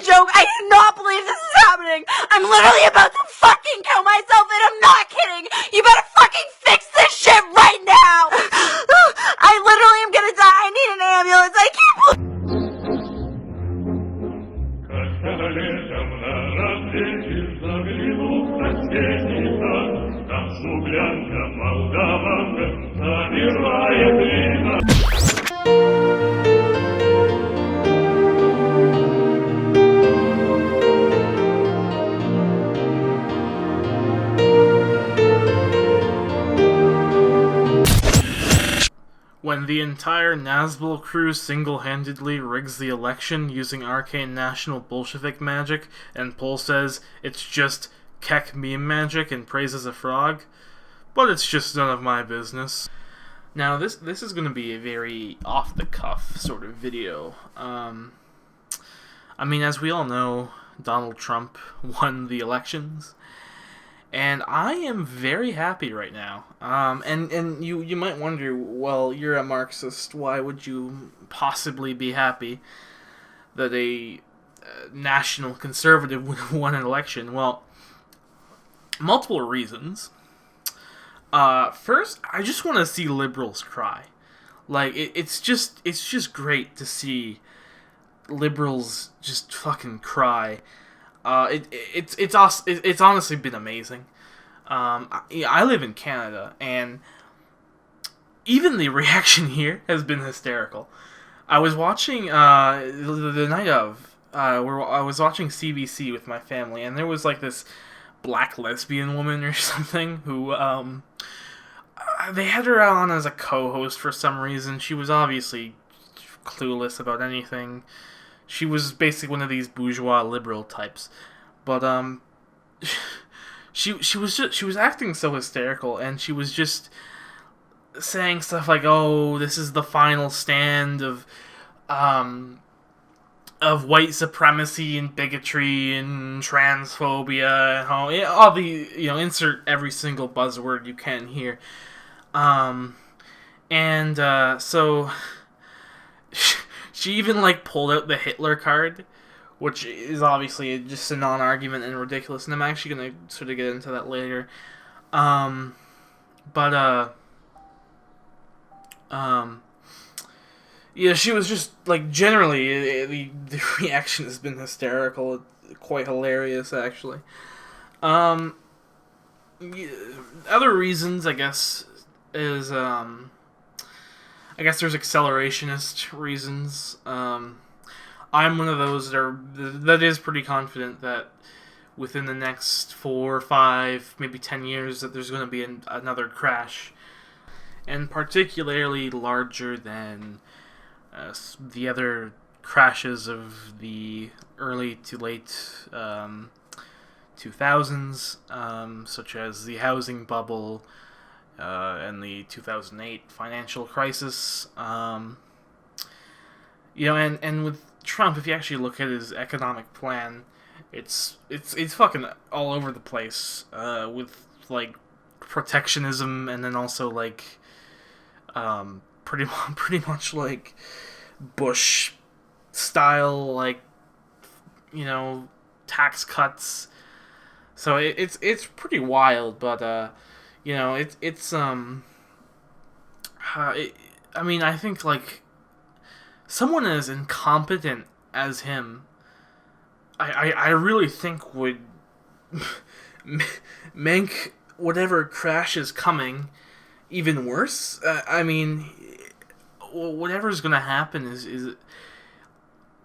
joke. I do not believe this is happening. I'm literally about to fucking kill myself, and I'm not kidding. You better fucking fix this shit right now. I literally am gonna die. I need an ambulance. I can't believe... When the entire Nazgul crew single-handedly rigs the election using arcane national Bolshevik magic, and Pol says it's just Kek meme magic and praises a frog, but it's just none of my business. Now, this is going to be a very off-the-cuff sort of video. I mean, as we all know, Donald Trump won the elections, and I am very happy right now. And you might wonder, well, you're a Marxist, why would you possibly be happy that a national conservative won an election? Well, multiple reasons. First, I just want to see liberals cry. Like, it's just great to see liberals just fucking cry. It's honestly been amazing. I live in Canada, and even the reaction here has been hysterical. I was watching the night of where I was watching CBC with my family, and there was like this black lesbian woman or something who they had her on as a co-host for some reason. She was obviously clueless about anything. She was basically one of these bourgeois liberal types, but she was acting so hysterical, and she was just saying stuff like, "Oh, this is the final stand of white supremacy and bigotry and transphobia and all the insert every single buzzword you can here." So she even pulled out the Hitler card, which is obviously just a non-argument and ridiculous, and I'm actually going to sort of get into that later. Yeah, she was just, generally, the reaction has been hysterical, quite hilarious, actually. Other reasons, I guess, is, I guess there's accelerationist reasons. I'm one of those that is pretty confident that within the next 4 or 5, maybe 10 years, that there's going to be another crash, and particularly larger than the other crashes of the early to late 2000s, such as the housing bubble and the 2008 financial crisis. And with Trump, if you actually look at his economic plan, it's fucking all over the place, with protectionism, and then also pretty much Bush style tax cuts. So it's pretty wild, but I mean, I think someone as incompetent as him, I really think would make whatever crash is coming even worse. I mean, whatever's gonna happen is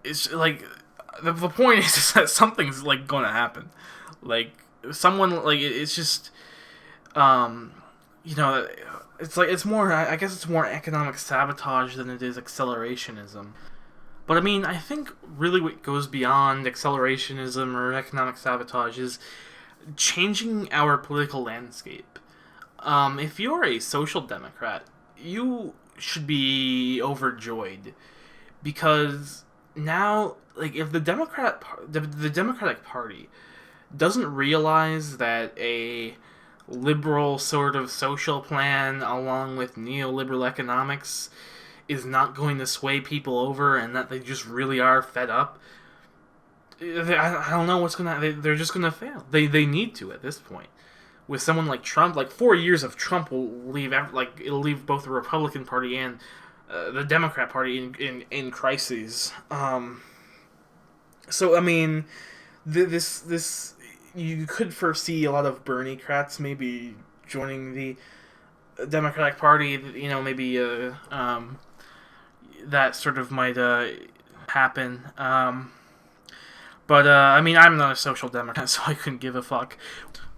the point is that something's gonna happen. Someone it's just it's more, I guess it's more economic sabotage than it is accelerationism. But I mean, I think really what goes beyond accelerationism or economic sabotage is changing our political landscape. If you're a social democrat, you should be overjoyed, because now, if the Democratic Party doesn't realize that a liberal sort of social plan along with neoliberal economics is not going to sway people over, and that they just really are fed up, I don't know what's gonna. They're just gonna fail. They need to at this point. With someone like Trump, like 4 years of Trump will leave. Like it'll leave both the Republican Party and the Democrat Party in crises. So I mean, this you could foresee a lot of Bernie-crats maybe joining the Democratic Party. You know, maybe that sort of might happen. But I mean, I'm not a social democrat, so I couldn't give a fuck.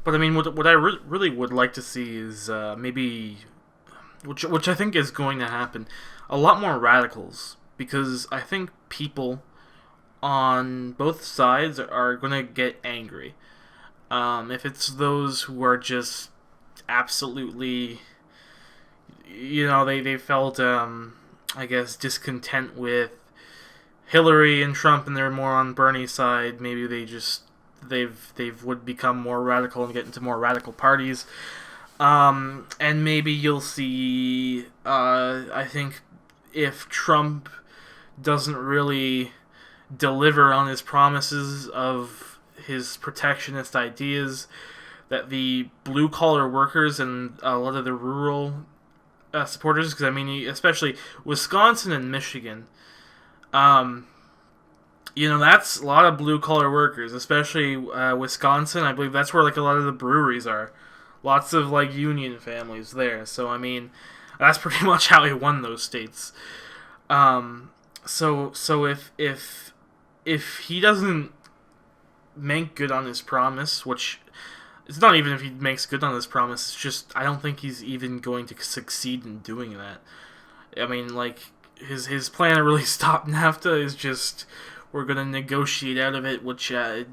But I mean, what I really would like to see is maybe, which I think is going to happen, a lot more radicals, because I think people on both sides are going to get angry. If it's those who are just absolutely, you know, they felt, I guess, discontent with Hillary and Trump, and they're more on Bernie's side. Maybe they've would become more radical and get into more radical parties. And maybe you'll see. I think if Trump doesn't really deliver on his promises of his protectionist ideas, that the blue collar workers and a lot of the rural supporters, because I mean, especially Wisconsin and Michigan. You know, that's a lot of blue-collar workers, especially Wisconsin. I believe that's where, like, a lot of the breweries are. Lots of, like, union families there. So, I mean, that's pretty much how he won those states. So if he doesn't make good on his promise, which it's not even if he makes good on his promise, it's just I don't think he's even going to succeed in doing that. I mean, like, his plan to really stop NAFTA is just, we're going to negotiate out of it, which I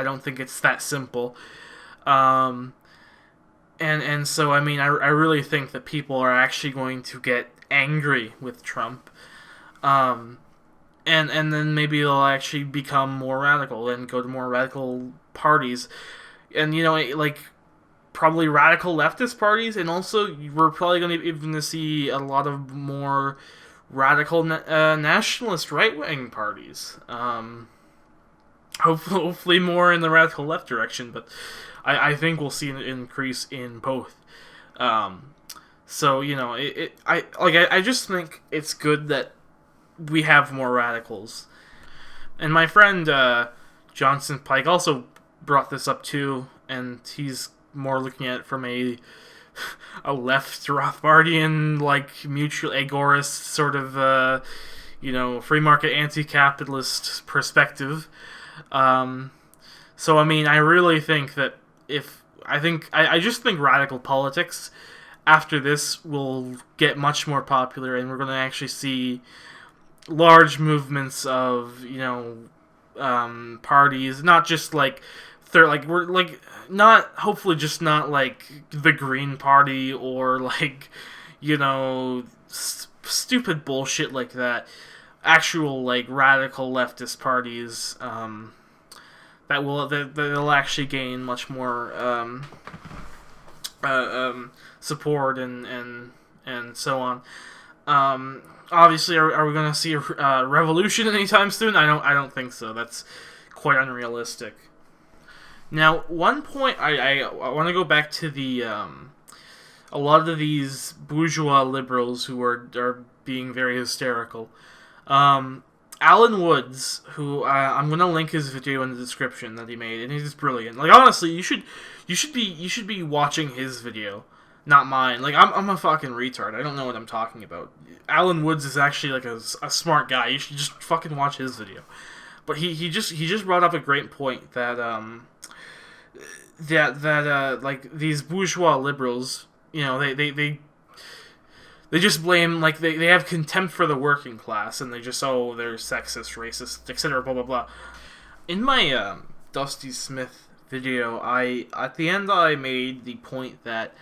don't think it's that simple. And so, I mean, I really think that people are actually going to get angry with Trump. And then maybe they'll actually become more radical and go to more radical parties. And, you know, like, probably radical leftist parties, and also we're probably going to even see a lot of more radical nationalist right-wing parties. Hopefully more in the radical left direction, but I think we'll see an increase in both. So, you know, I just think it's good that we have more radicals. And my friend Johnson Pike also brought this up too, and he's more looking at it from a left Rothbardian, like, mutual agorist sort of, you know, free market anti-capitalist perspective. So, I mean, I really think that I just think radical politics after this will get much more popular, and we're going to actually see large movements of, you know, parties, not just like we're like not hopefully just not like the Green Party or like, you know, stupid bullshit like that. Actual like radical leftist parties that'll actually gain much more support and so on. Obviously, are we going to see a revolution anytime soon? I don't think so. That's quite unrealistic. Now, one point I want to go back to the a lot of these bourgeois liberals who are being very hysterical. Alan Woods, who I'm gonna link his video in the description that he made, and he's brilliant. Like, honestly, you should be watching his video, not mine. Like, I'm a fucking retard. I don't know what I'm talking about. Alan Woods is actually like a smart guy. You should just fucking watch his video. But he just brought up a great point that like these bourgeois liberals, you know, they just blame, like, they have contempt for the working class, and they just, oh, they're sexist, racist, etc., blah blah blah. In my Dusty Smith video, at the end I made the point that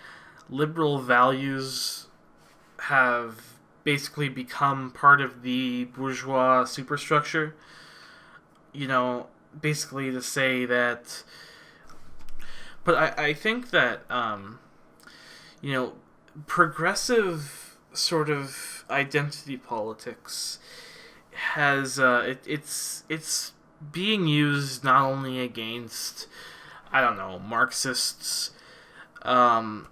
liberal values have basically become part of the bourgeois superstructure. You know, basically to say that. But I think that, you know, progressive sort of identity politics has, it's being used not only against, I don't know, Marxists, and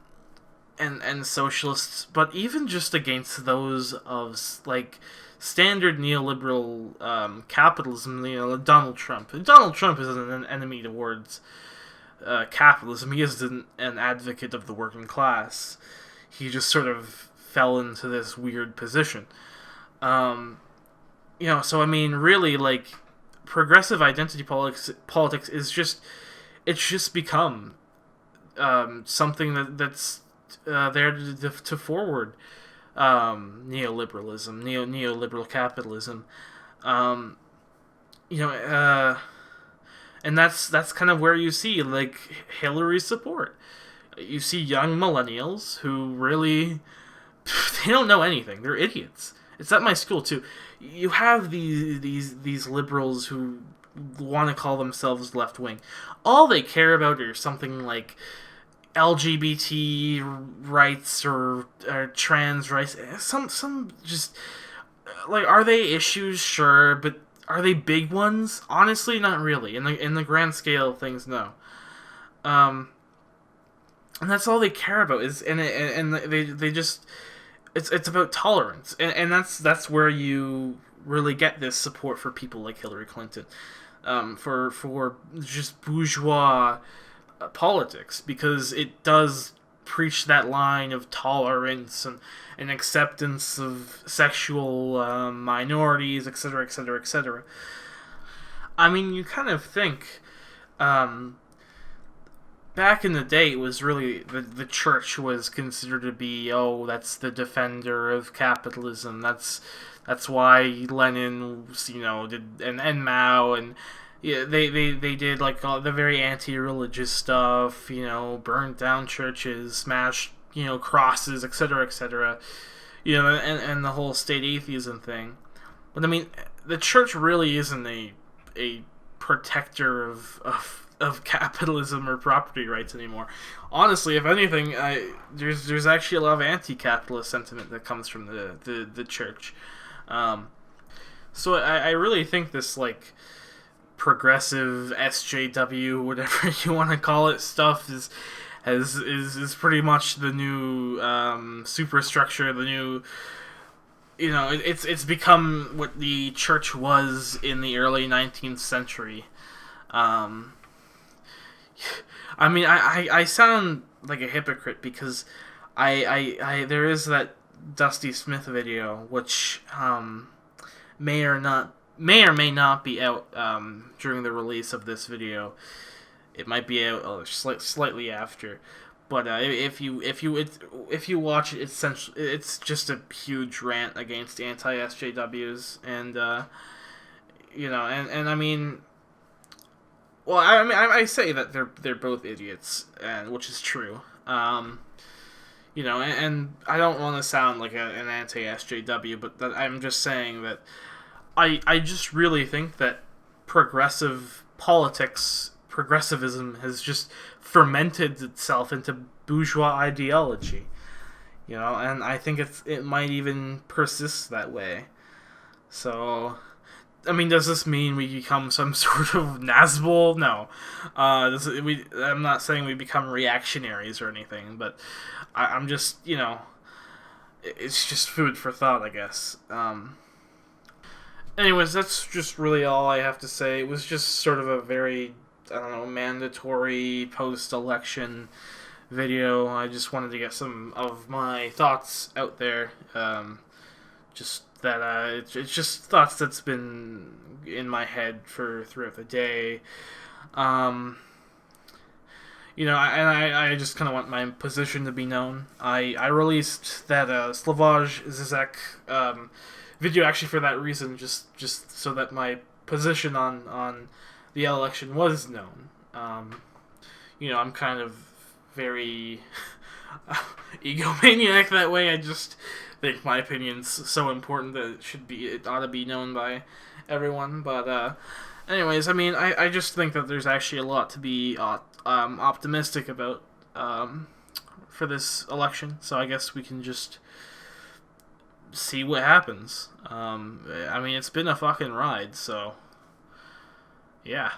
socialists, but even just against those of like standard neoliberal capitalism. Donald Trump. Donald Trump isn't an enemy towards capitalism. He is an advocate of the working class. He just sort of fell into this weird position. So I mean, really, like, progressive identity politics is just, it's just become something that's there to forward neoliberalism, neoliberal capitalism. Um, and that's kind of where you see, like, Hillary's support. You see young millennials who really they don't know anything. They're idiots. It's at my school too. You have these liberals who want to call themselves left wing. All they care about are something like LGBT rights or trans rights. Some just like, are they issues? Sure, but are they big ones? Honestly, not really. In the grand scale of things, no. And that's all they care about is, and they just, it's about tolerance, and that's where you really get this support for people like Hillary Clinton, for just bourgeois politics, because it does preach that line of tolerance and acceptance of sexual minorities, etc., etc., etc. I mean, you kind of think, back in the day, it was really the church was considered to be, that's the defender of capitalism. That's why Lenin, did, and Mao, and yeah, they did like all the very anti-religious stuff, burned down churches, smashed crosses, etc., etc. And the whole state atheism thing. But I mean, the church really isn't a protector of capitalism or property rights anymore. Honestly, if anything, there's actually a lot of anti-capitalist sentiment that comes from the church. So I really think this, like, progressive SJW, whatever you want to call it, stuff is pretty much the new superstructure, the new. It's become what the church was in the early 19th century. I mean, I sound like a hypocrite because I there is that Dusty Smith video, which may or may not be out during the release of this video. It might be out slightly after, but if you watch it, it's just a huge rant against anti-SJWs, and and I mean. Well, I say that they're both idiots, and which is true. And I don't want to sound like an anti-SJW, but I'm just saying that I just really think that progressivism has just fermented itself into bourgeois ideology. And I think it might even persist that way. So, I mean, does this mean we become some sort of Nazgul? No. I'm not saying we become reactionaries or anything, but I'm just, it's just food for thought, I guess. Anyways, that's just really all I have to say. It was just sort of a very, I don't know, mandatory post-election video. I just wanted to get some of my thoughts out there. Just that it's just thoughts that's been in my head throughout the day. I just kind of want my position to be known. I released that Sabotage Zizek video actually for that reason, just so that my position on the election was known. I'm kind of very egomaniac that way. I just think my opinion's so important that it ought to be known by everyone. But anyways, I mean, I just think that there's actually a lot to be optimistic about for this election. So I guess we can just see what happens. I mean, it's been a fucking ride, so Yeah.